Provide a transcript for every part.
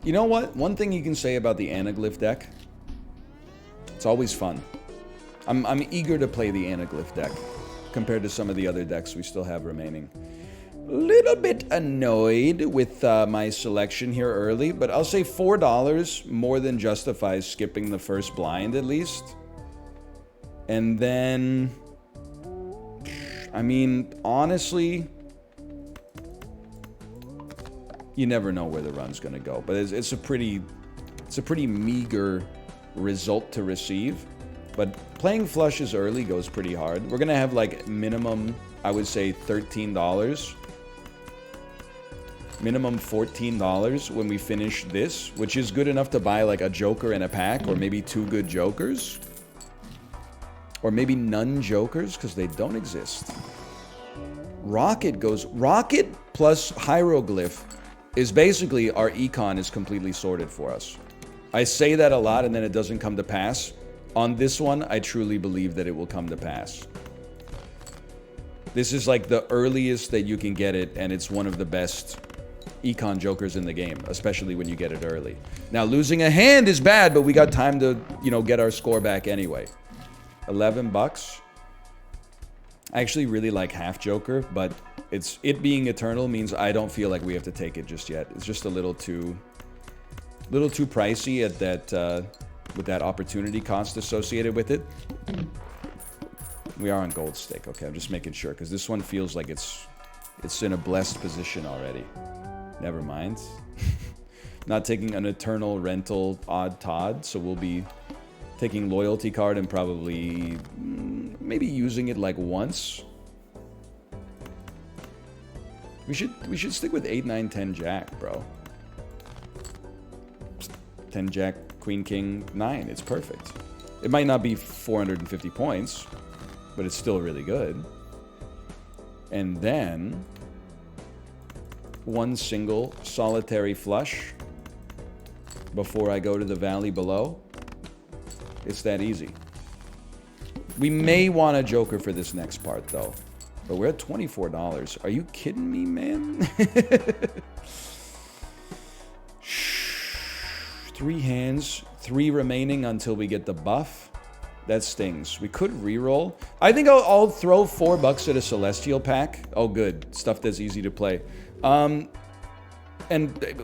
You know what? One thing you can say about the anaglyph deck, it's always fun. I'm eager to play the anaglyph deck compared to some of the other decks we still have remaining. Little bit annoyed with my selection here early, but I'll say $4 more than justifies skipping the first blind at least. And then, I mean, honestly, you never know where the run's gonna go. But it's a pretty meager result to receive. But playing flushes early goes pretty hard. We're gonna have like minimum, I would say $13. Minimum $14 when we finish this, which is good enough to buy like a joker and a pack, or maybe 2 good jokers. Or maybe none jokers, because they don't exist. Rocket plus hieroglyph is basically our econ is completely sorted for us. I say that a lot and then it doesn't come to pass. On this one, I truly believe that it will come to pass. This is like the earliest that you can get it, and it's one of the best econ jokers in the game, especially when you get it early. Now, losing a hand is bad, but we got time to, you know, get our score back anyway. 11 bucks. I actually really like half joker, but it being eternal means I don't feel like we have to take it just yet. It's just a little too pricey at that with that opportunity cost associated with it. We are on gold stake. Okay, I'm just making sure because this one feels like it's in a blessed position already. Never mind. Not taking an eternal rental odd Todd, so we'll be taking loyalty card and probably maybe using it like once. We should stick with 8, 9, 10 jack, bro. 10 jack, queen, king, 9. It's perfect. It might not be 450 points, but it's still really good. And then one single solitary flush before I go to the valley below. It's that easy. We may want a joker for this next part, though. But we're at $24. Are you kidding me, man? 3 hands, 3 remaining until we get the buff. That stings. We could reroll. I think I'll throw $4 at a Celestial pack. Oh, good. Stuff that's easy to play. And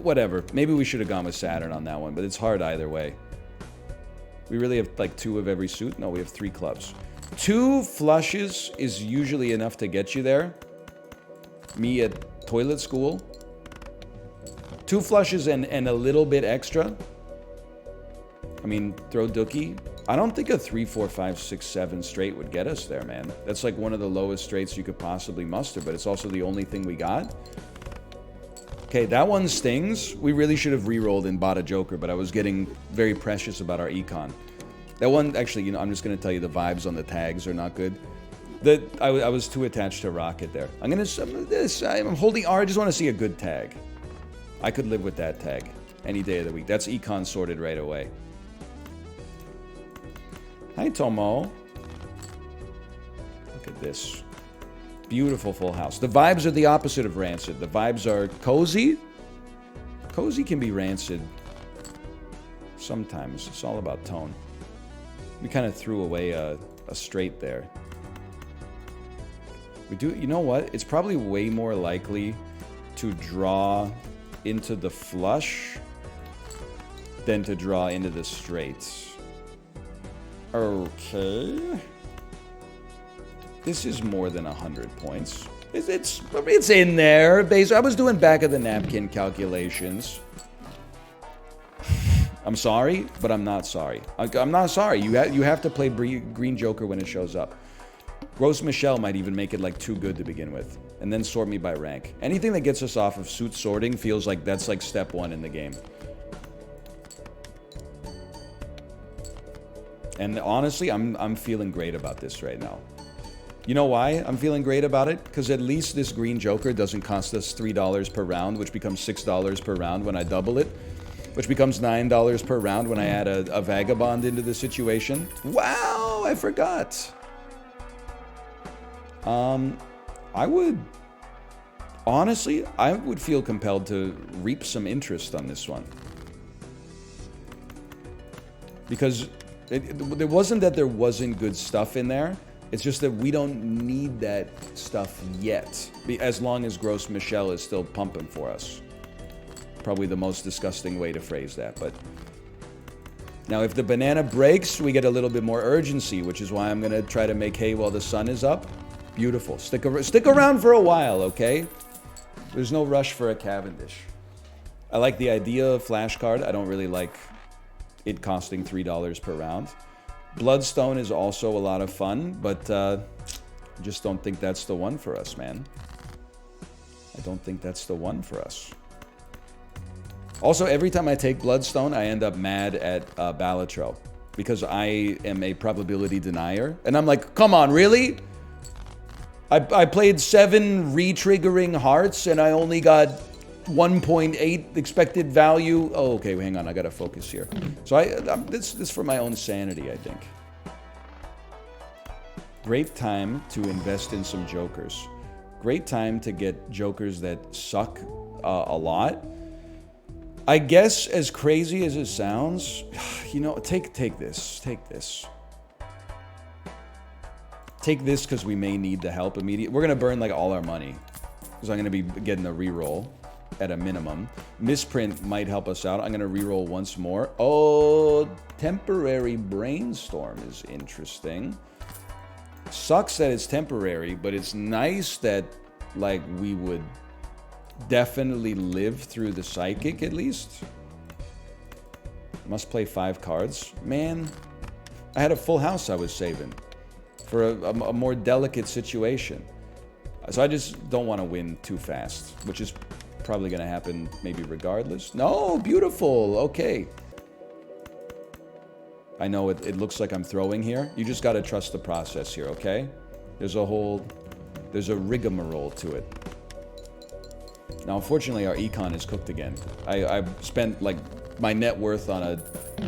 whatever. Maybe we should have gone with Saturn on that one, but it's hard either way. We really have like 2 of every suit? No, we have 3 clubs. 2 flushes is usually enough to get you there. Me at toilet school. 2 flushes and a little bit extra. I mean, throw Dookie. I don't think a 3, 4, 5, 6, 7 straight would get us there, man. That's like one of the lowest straights you could possibly muster, but it's also the only thing we got. Okay, that one stings. We really should have re-rolled and bought a joker, but I was getting very precious about our econ. That one, actually, you know, I'm just going to tell you the vibes on the tags are not good. I was too attached to Rocket there. I'm holding R. I just want to see a good tag. I could live with that tag any day of the week. That's econ sorted right away. Hi, Tomo. Look at this. Beautiful full house. The vibes are the opposite of rancid. The vibes are cozy. Cozy can be rancid sometimes. It's all about tone. We kind of threw away a straight there. We do, you know what? It's probably way more likely to draw into the flush than to draw into the straights. Okay. This is more than 100 points. It's in there. I was doing back of the napkin calculations. I'm sorry, but I'm not sorry. I'm not sorry. You have to play Green Joker when it shows up. Rose Michelle might even make it like too good to begin with. And then sort me by rank. Anything that gets us off of suit sorting feels like that's like step 1 in the game. And honestly, I'm feeling great about this right now. You know why I'm feeling great about it? Because at least this Green Joker doesn't cost us $3 per round, which becomes $6 per round when I double it. Which becomes $9 per round when I add a Vagabond into the situation. Wow, I forgot. Honestly, I would feel compelled to reap some interest on this one. Because it wasn't that there wasn't good stuff in there. It's just that we don't need that stuff yet. As long as Gross Michelle is still pumping for us. Probably the most disgusting way to phrase that, but... Now, if the banana breaks, we get a little bit more urgency, which is why I'm going to try to make hay while the sun is up. Beautiful. Stick around for a while, okay? There's no rush for a Cavendish. I like the idea of flashcard. I don't really like it costing $3 per round. Bloodstone is also a lot of fun, but I just don't think that's the one for us, man. I don't think that's the one for us. Also, every time I take Bloodstone, I end up mad at Balatro. Because I am a probability denier. And I'm like, come on, really? I played 7 re-triggering hearts, and I only got 1.8 expected value. Oh, okay, hang on, I gotta focus here. So this is for my own sanity, I think. Great time to invest in some jokers. Great time to get jokers that suck a lot. I guess, as crazy as it sounds, you know, take this. Take this. Take this because we may need the help immediately. We're going to burn, like, all our money. Because I'm going to be getting a reroll at a minimum. Misprint might help us out. I'm going to reroll once more. Oh, temporary brainstorm is interesting. Sucks that it's temporary, but it's nice that, like, we would... definitely live through the psychic at least. Must play 5 cards. Man, I had a full house I was saving for a more delicate situation. So I just don't want to win too fast, which is probably going to happen maybe regardless. No, beautiful. Okay. I know it looks like I'm throwing here. You just got to trust the process here, okay? There's a rigmarole to it. Now, unfortunately, our econ is cooked again. I spent, like, my net worth on a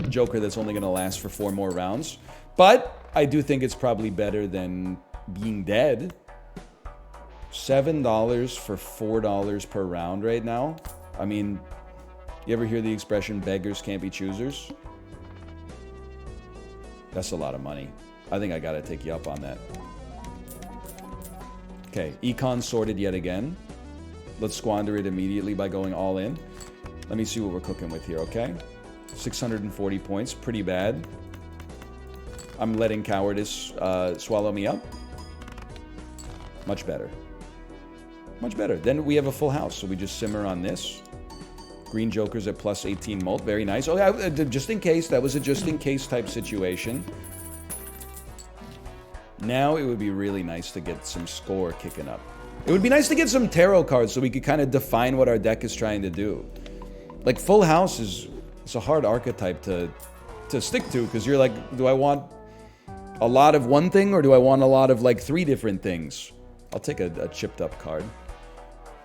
joker that's only going to last for 4 more rounds. But I do think it's probably better than being dead. $7 for $4 per round right now. I mean, you ever hear the expression, beggars can't be choosers? That's a lot of money. I think I got to take you up on that. Okay, econ sorted yet again. Let's squander it immediately by going all in. Let me see what we're cooking with here, okay? 640 points, pretty bad. I'm letting cowardice swallow me up. Much better. Much better. Then we have a full house, so we just simmer on this. Green Joker's at plus 18 mult, very nice. Oh yeah, just in case, that was a just in case type situation. Now it would be really nice to get some score kicking up. It would be nice to get some tarot cards so we could kind of define what our deck is trying to do. Like, full house it's a hard archetype to stick to, because you're like, do I want a lot of one thing, or do I want a lot of, like, 3 different things? I'll take a chipped up card.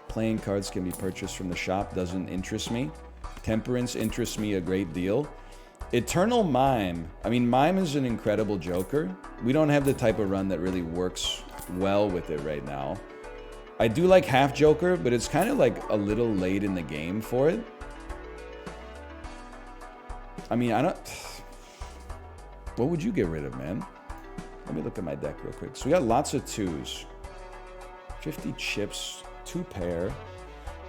Playing cards can be purchased from the shop, doesn't interest me. Temperance interests me a great deal. Eternal Mime. I mean, Mime is an incredible joker. We don't have the type of run that really works well with it right now. I do like half Joker, but it's kind of like a little late in the game for it. I mean, I don't... What would you get rid of, man? Let me look at my deck real quick. So we got lots of 2s. 50 chips, 2 pair,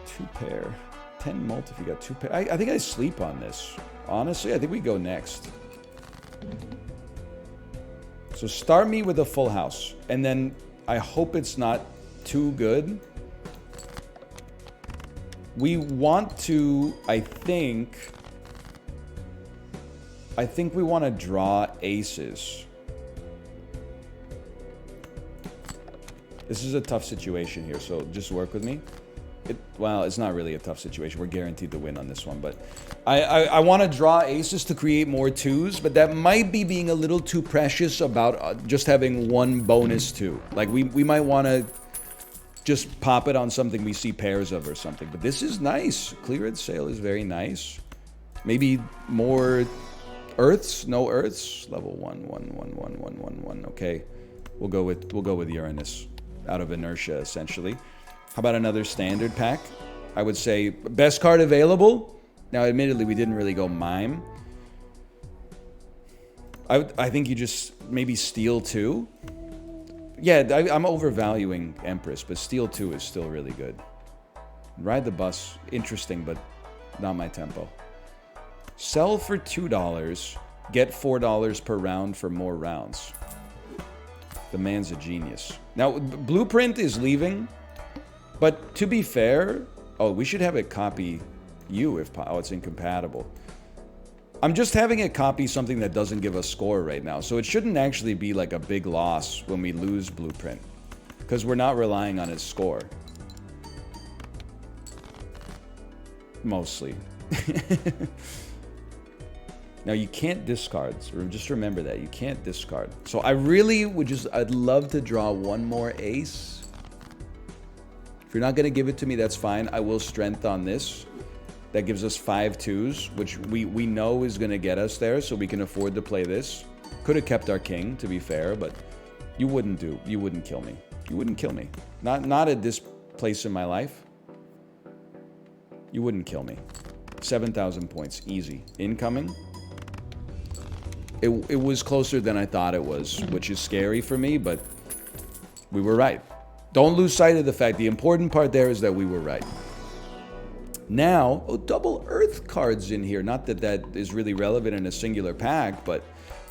2 pair, 10 mult if you got 2 pair. I think I sleep on this. Honestly, I think we go next. So start me with a full house. And then I hope it's not too good. We want to, I think we want to draw aces. This is a tough situation here, so just work with me. Well, it's not really a tough situation. We're guaranteed to win on this one, but I want to draw aces to create more 2s, but that might be being a little too precious about just having 1 bonus 2. Like, we might want to just pop it on something we see pairs of or something. But this is nice. Clearance Sale is very nice. Maybe more Earths? No Earths? Level 1, 1, 1, 1, 1, 1, 1. Okay. We'll go with Uranus. Out of inertia, essentially. How about another standard pack? I would say best card available. Now, admittedly, we didn't really go Mime. I think you just maybe steal 2. Yeah, I'm overvaluing Empress, but steal 2 is still really good. Ride the bus, interesting, but not my tempo. Sell for $2, get $4 per round for more rounds. The man's a genius. Now, Blueprint is leaving, but to be fair, oh, we should have it copy you if, oh, it's incompatible. I'm just having it copy something that doesn't give us score right now, so it shouldn't actually be like a big loss when we lose Blueprint, because we're not relying on its score. Mostly. Now, you can't discard, so just remember that. You can't discard. So I really would just, I'd love to draw one more ace. If you're not going to give it to me, that's fine. I will strength on this. That gives us 5 2s, which we know is going to get us there, so we can afford to play this. Could have kept our king, to be fair, but you wouldn't kill me. You wouldn't kill me. Not at this place in my life. You wouldn't kill me. 7,000 points, easy. Incoming. It was closer than I thought it was, which is scary for me, but we were right. Don't lose sight of the fact. The important part there is that we were right. Now, oh, double Earth cards in here. Not that that is really relevant in a singular pack, but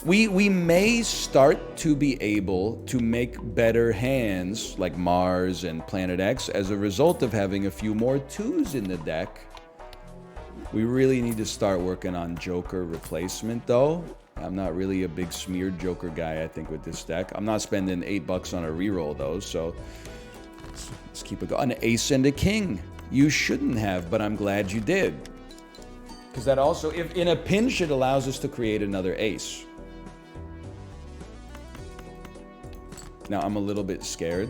we may start to be able to make better hands like Mars and Planet X as a result of having a few more 2s in the deck. We really need to start working on Joker replacement, though. I'm not really a big smeared Joker guy, I think, with this deck. I'm not spending $8 on a reroll, though, so let's keep it going. An ace and a king. You shouldn't have, but I'm glad you did. Because that also, if in a pinch, it allows us to create another ace. Now, I'm a little bit scared.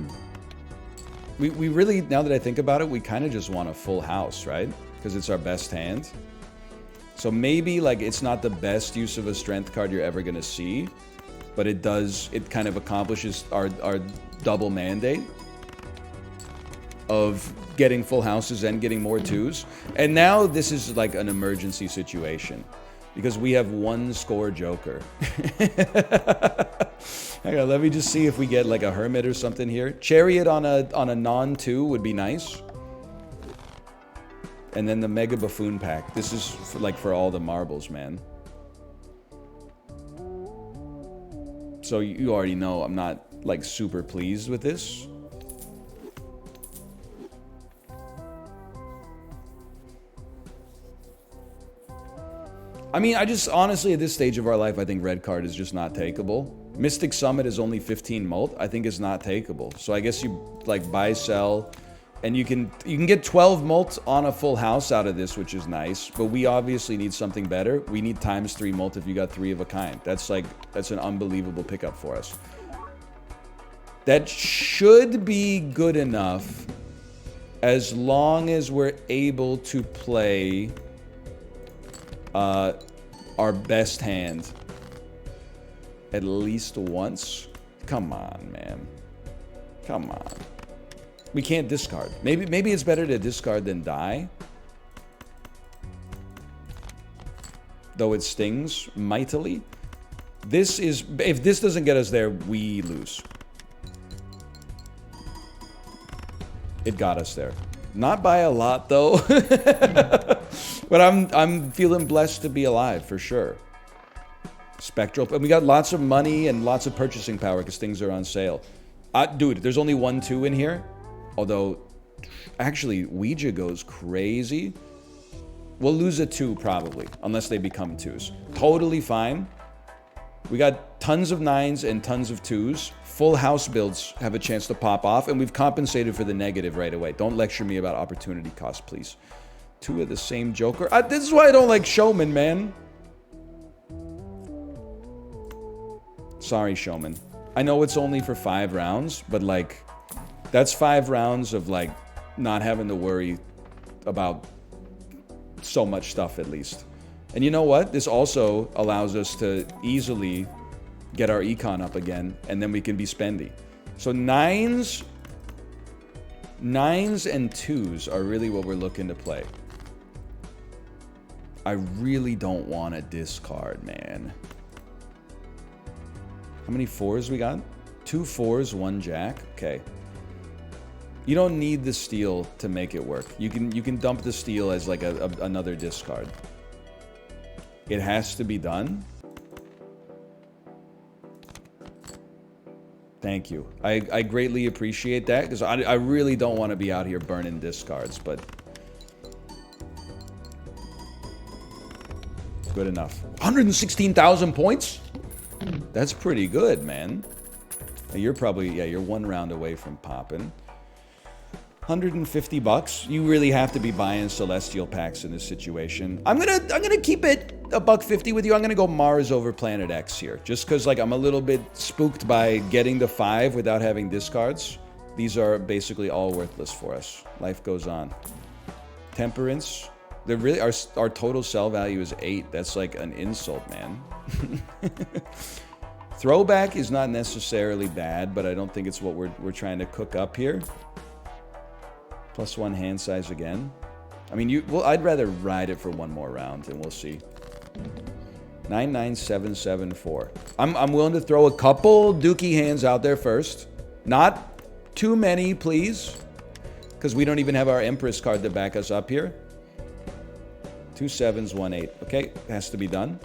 We really, now that I think about it, we kind of just want a full house, right? Because it's our best hand. So maybe, like, it's not the best use of a strength card you're ever going to see, but it does, it kind of accomplishes our double mandate of getting full houses and getting more 2s. And now this is like an emergency situation because we have 1 score Joker. Hang on, let me just see if we get like a Hermit or something here. Chariot on a non-2 would be nice. And then the Mega Buffoon pack. This is for all the marbles, man. So you already know I'm not like super pleased with this. I mean, I just honestly at this stage of our life, I think red card is just not takeable. Mystic Summit is only 15 mult. I think it's not takeable. So I guess you like buy, sell. And you can get 12 mult on a full house out of this, which is nice. But we obviously need something better. We need ×3 mult if you got 3 of a kind. That's an unbelievable pickup for us. That should be good enough as long as we're able to play our best hand at least once. Come on, man. Come on. We can't discard. Maybe it's better to discard than die. Though it stings mightily. This is, if this doesn't get us there, we lose. It got us there. Not by a lot though. But I'm feeling blessed to be alive for sure. Spectral, and we got lots of money and lots of purchasing power because things are on sale. Dude, there's only 1 2 in here. Although, actually, Ouija goes crazy. We'll lose a 2 probably, unless they become 2s. Totally fine. We got tons of 9s and tons of 2s. Full house builds have a chance to pop off, and we've compensated for the negative right away. Don't lecture me about opportunity cost, please. 2 of the same Joker. This is why I don't like Showman, man. Sorry, Showman. I know it's only for 5 rounds, but like... That's 5 rounds of, like, not having to worry about so much stuff, at least. And you know what? This also allows us to easily get our econ up again, and then we can be spendy. So 9s and 2s are really what we're looking to play. I really don't want to discard, man. How many 4s we got? 2 4s, 1 jack. Okay. You don't need the steal to make it work. You can dump the steal as like another discard. It has to be done. Thank you. I greatly appreciate that because I really don't want to be out here burning discards, but good enough. 116,000 points? That's pretty good, man. You're probably, yeah, you're 1 round away from popping. 150 bucks. You really have to be buying Celestial packs in this situation. I'm gonna keep it $150 with you. I'm gonna go Mars over Planet X here, just because like I'm a little bit spooked by getting the 5 without having discards. These are basically all worthless for us. Life goes on. Temperance. They're really our total sell value is 8. That's like an insult, man. Throwback is not necessarily bad, but I don't think it's what we're trying to cook up here. +1 hand size again. I mean, well, I'd rather ride it for 1 more round, and we'll see. 99774. I'm willing to throw a couple dookie hands out there first. Not too many, please, because we don't even have our Empress card to back us up here. 2 7s, 1 8. Okay, has to be done.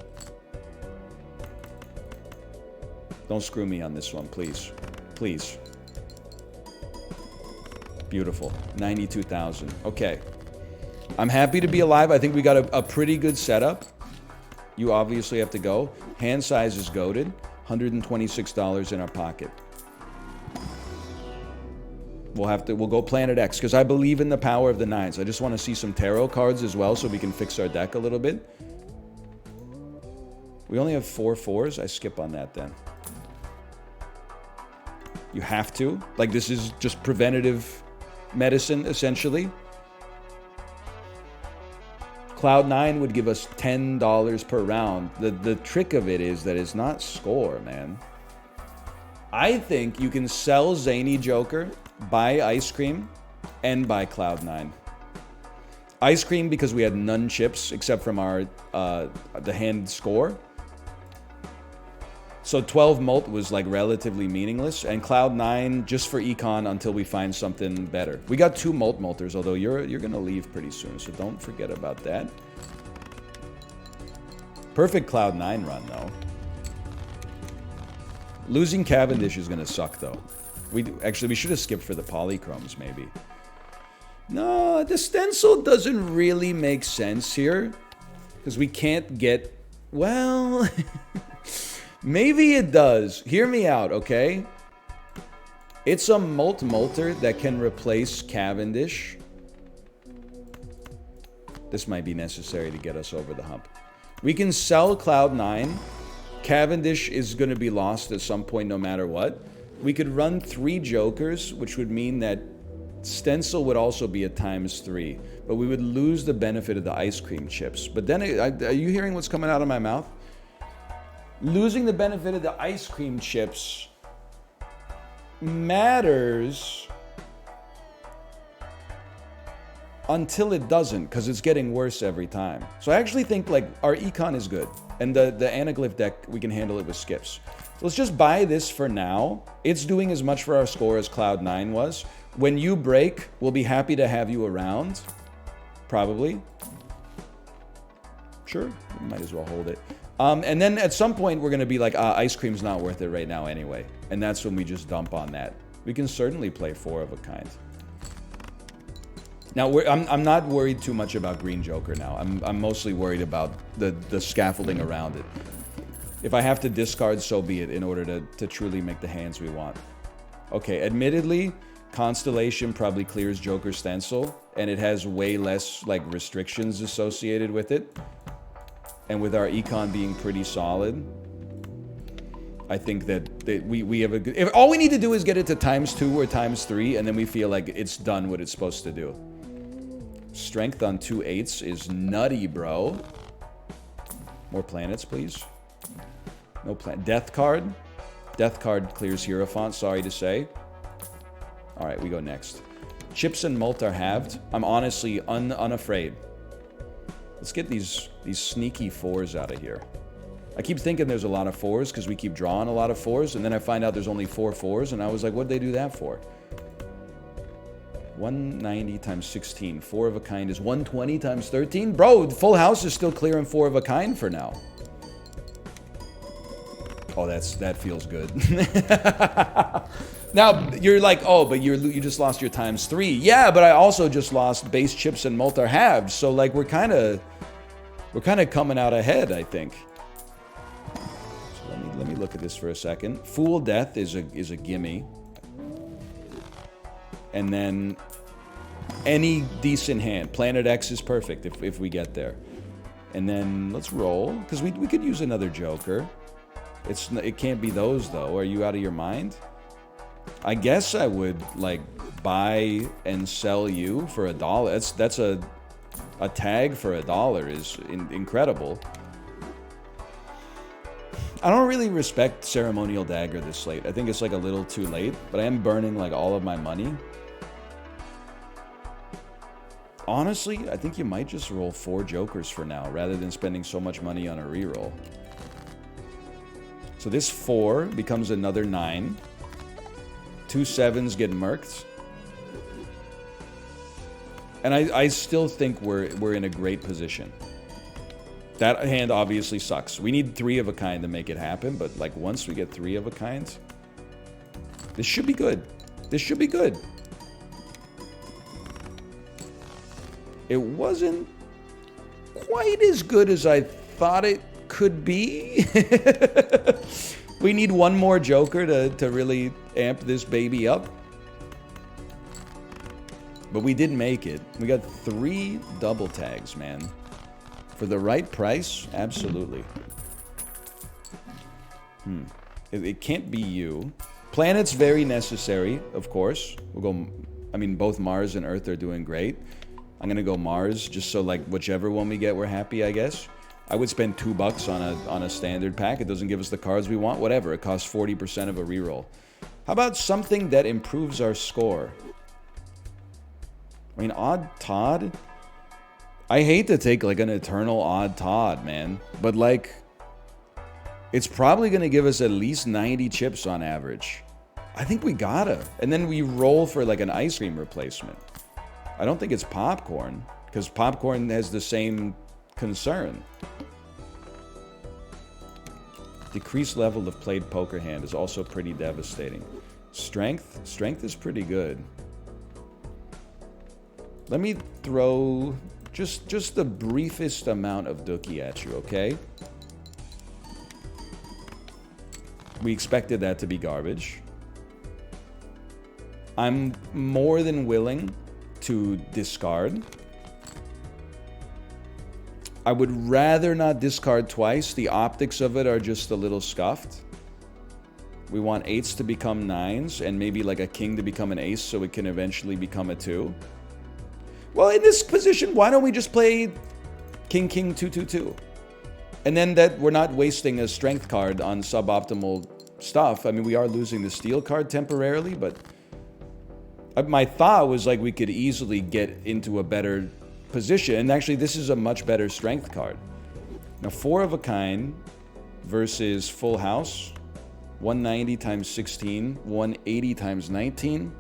Don't screw me on this one, please. Please. Beautiful. 92,000. Okay. I'm happy to be alive. I think we got a pretty good setup. You obviously have to go. Hand size is goated. $126 in our pocket. We'll go Planet X, because I believe in the power of the 9s. I just want to see some tarot cards as well so we can fix our deck a little bit. We only have 4 4s. I skip on that then. You have to. Like, this is just preventative medicine, essentially. Cloud9 would give us $10 per round. The trick of it is that it's not score, man. I think you can sell Zany Joker, buy Ice Cream, and buy Cloud9. Ice Cream because we had none chips except from our the hand score. So 12 molt was like relatively meaningless, and Cloud9 just for econ until we find something better. We got 2 molters, although you're gonna leave pretty soon, so don't forget about that. Perfect Cloud9 run though. Losing Cavendish is gonna suck though. We should have skipped for the polychromes maybe. No, the stencil doesn't really make sense here because we can't get, well. Maybe it does. Hear me out, okay? It's a molter that can replace Cavendish. This might be necessary to get us over the hump. We can sell Cloud9. Cavendish is going to be lost at some point no matter what. We could run 3 jokers, which would mean that stencil would also be a ×3. But we would lose the benefit of the ice cream chips. But then, are you hearing what's coming out of my mouth? Losing the benefit of the ice cream chips matters until it doesn't, because it's getting worse every time. So I actually think like our econ is good, and the anaglyph deck, we can handle it with skips. So let's just buy this for now. It's doing as much for our score as Cloud9 was. When you break, we'll be happy to have you around. Probably. Sure, we might as well hold it. And then at some point, we're going to be like, ice cream's not worth it right now anyway. And that's when we just dump on that. We can certainly play 4 of a kind. Now, I'm not worried too much about Green Joker now. I'm mostly worried about the scaffolding around it. If I have to discard, so be it, in order to truly make the hands we want. Okay, admittedly, Constellation probably clears Joker Stencil, and it has way less like restrictions associated with it. And with our econ being pretty solid, I think that we have a good... If all we need to do is get it to ×2 or ×3, and then we feel like it's done what it's supposed to do. Strength on 2 8s is nutty, bro. More planets, please. No planet. Death card. Death card clears Hierophant, sorry to say. All right, we go next. Chips and molt are halved. I'm honestly unafraid. Let's get these sneaky 4s out of here. I keep thinking there's a lot of 4s because we keep drawing a lot of 4s, and then I find out there's only 4 4s, and I was like, what'd they do that for? 190 times 16. 4 of a kind is 120 times 13? Bro, full house is still clearing 4 of a kind for now. Oh, that feels good. Now, you're like, oh, but you just lost your times 3. Yeah, but I also just lost base chips and multi halves, so like we're kind of coming out ahead, I think. So let me look at this for a second. Fool Death is a gimme. And then any decent hand. Planet X is perfect if we get there. And then let's roll, because we could use another Joker. It can't be those though. Are you out of your mind? I guess I would like buy and sell you for $1. That's a tag for $1 is incredible. I don't really respect Ceremonial Dagger this late. I think it's like a little too late, but I am burning like all of my money. Honestly, I think you might just roll 4 Jokers for now, rather than spending so much money on a reroll. So this 4 becomes another 9. 2 7s get murked. And I still think we're in a great position. That hand obviously sucks. We need 3 of a kind to make it happen, but like once we get 3 of a kind, this should be good. This should be good. It wasn't quite as good as I thought it could be. We need one more Joker to really amp this baby up. But we did make it. We got 3 double tags, man. For the right price, absolutely. It can't be you. Planet's very necessary, of course. We'll go, I mean, both Mars and Earth are doing great. I'm gonna go Mars, just so like whichever one we get, we're happy, I guess. I would spend $2 on a standard pack. It doesn't give us the cards we want, whatever. It costs 40% of a reroll. How about something that improves our score? I mean, Odd Todd? I hate to take like an eternal Odd Todd, man. But like, it's probably gonna give us at least 90 chips on average. I think we gotta. And then we roll for like an ice cream replacement. I don't think it's popcorn, because popcorn has the same concern. Decreased level of played poker hand is also pretty devastating. Strength? Strength is pretty good. Let me throw just the briefest amount of Dookie at you, okay? We expected that to be garbage. I'm more than willing to discard. I would rather not discard twice. The optics of it are just a little scuffed. We want 8s to become 9s and maybe like a king to become an ace so it can eventually become a 2. Well, in this position, why don't we just play king, king, 2, 2, 2? And then that we're not wasting a strength card on suboptimal stuff. I mean, we are losing the steel card temporarily, but my thought was like we could easily get into a better position. And actually, this is a much better strength card. Now, 4 of a kind versus full house. 190 times 16. 180 times 19.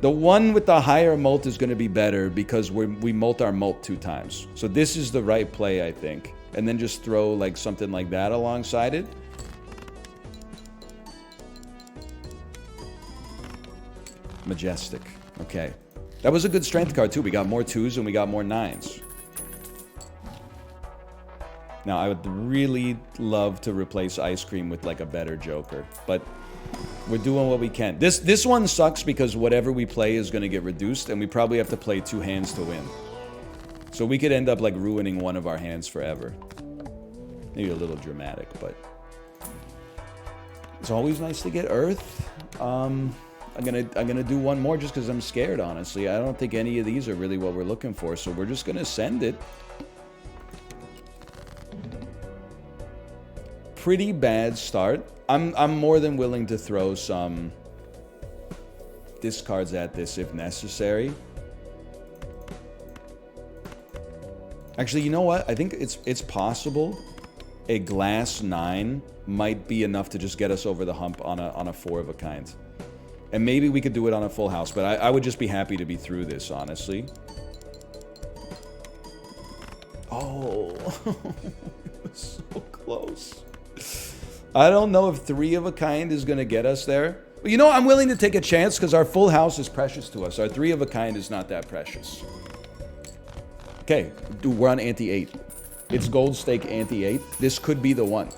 The one with the higher mult is going to be better because we mult our mult 2 times. So this is the right play, I think. And then just throw like something like that alongside it. Majestic. Okay. That was a good strength card too. We got more 2s and we got more 9s. Now, I would really love to replace Ice Cream with like a better Joker, but we're doing what we can. This one sucks because whatever we play is going to get reduced, and we probably have to play 2 hands to win. So we could end up like ruining one of our hands forever. Maybe a little dramatic, but it's always nice to get Earth. I'm gonna do one more just because I'm scared, honestly. I don't think any of these are really what we're looking for, so we're just gonna send it. Pretty bad start. I'm more than willing to throw some discards at this if necessary. Actually, you know what? I think it's possible a glass 9 might be enough to just get us over the hump on a 4 of a kind. And maybe we could do it on a full house, but I would just be happy to be through this, honestly. Oh, it was so close. I don't know if 3 of a kind is going to get us there. But you know, I'm willing to take a chance because our full house is precious to us. Our 3 of a kind is not that precious. Okay, dude, we're on ante 8. It's gold stake ante 8. This could be the one.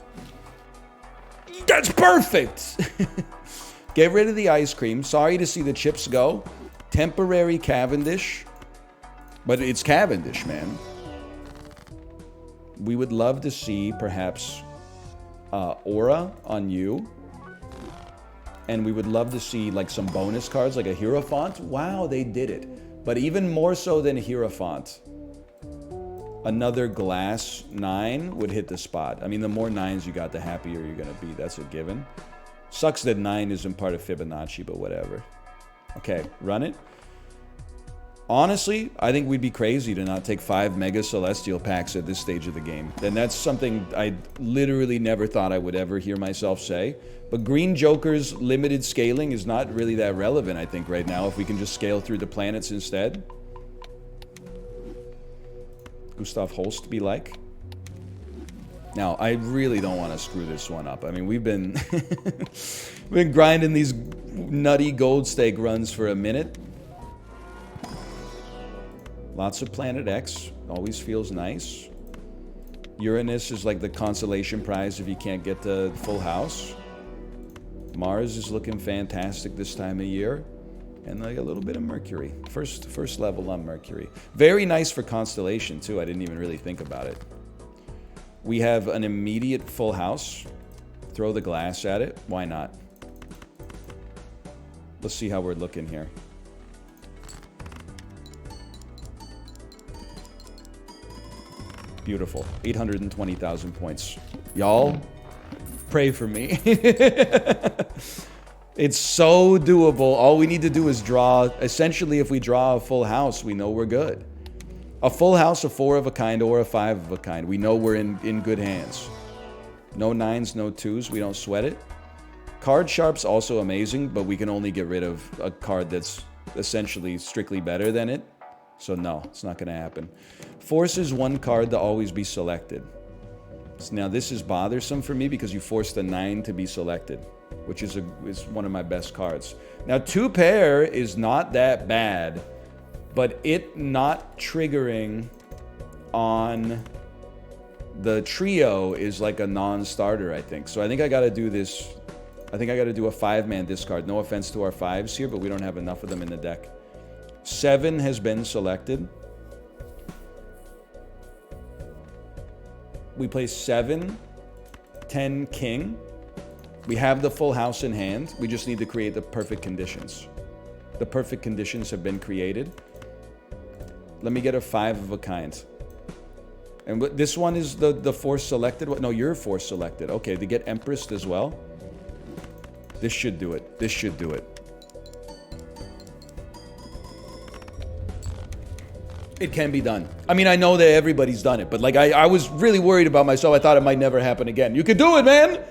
That's perfect! Get rid of the ice cream. Sorry to see the chips go. Temporary Cavendish. But it's Cavendish, man. We would love to see, perhaps, Aura on you. And we would love to see, like, some bonus cards, like a Hierophant. Wow, they did it. But even more so than a Hierophant, another glass 9 would hit the spot. I mean, the more 9s you got, the happier you're going to be. That's a given. Sucks that 9 isn't part of Fibonacci, but whatever. Okay, run it. Honestly, I think we'd be crazy to not take 5 Mega Celestial packs at this stage of the game. And that's something I literally never thought I would ever hear myself say. But Green Joker's limited scaling is not really that relevant, I think, right now, if we can just scale through the planets instead. Gustav Holst be like. Now, I really don't want to screw this one up. I mean, we've been we've been grinding these nutty gold stake runs for a minute. Lots of Planet X. Always feels nice. Uranus is like the consolation prize if you can't get the full house. Mars is looking fantastic this time of year. And like a little bit of Mercury. First level on Mercury. Very nice for constellation too. I didn't even really think about it. We have an immediate full house. Throw the glass at it. Why not? Let's see how we're looking here. Beautiful. 820,000 points. Y'all, pray for me. It's so doable. All we need to do is draw. Essentially, if we draw a full house, we know we're good. A full house, a 4 of a kind, or a 5 of a kind. We know we're in good hands. No 9s, no 2s. We don't sweat it. Card Sharp's also amazing, but we can only get rid of a card that's essentially strictly better than it. So no, it's not going to happen. Forces one card to always be selected. So now this is bothersome for me because you forced a 9 to be selected, which is one of my best cards. Now 2 pair is not that bad, but it not triggering on the trio is like a non-starter, I think. So I think I got to do this. I think I got to do a 5-man discard. No offense to our 5s here, but we don't have enough of them in the deck. 7 has been selected. We play 7, 10, king. We have the full house in hand. We just need to create the perfect conditions. The perfect conditions have been created. Let me get a 5 of a kind. And this one is the force selected. No, you're force selected. Okay, to get Empress as well. This should do it. This should do it. It can be done. I mean, I know that everybody's done it, but like I was really worried about myself. I thought it might never happen again. You could do it, man!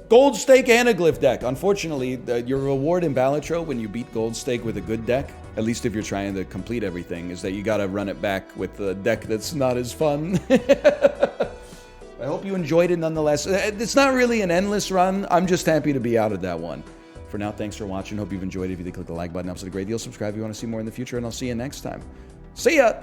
Gold Stake Anaglyph deck. Unfortunately, your reward in Balatro when you beat Gold Stake with a good deck, at least if you're trying to complete everything, is that you gotta run it back with a deck that's not as fun. I hope you enjoyed it nonetheless. It's not really an endless run. I'm just happy to be out of that one. For now, thanks for watching. Hope you've enjoyed it. If you did, click the like button. Helps it a great deal. Subscribe if you want to see more in the future, and I'll see you next time. See ya!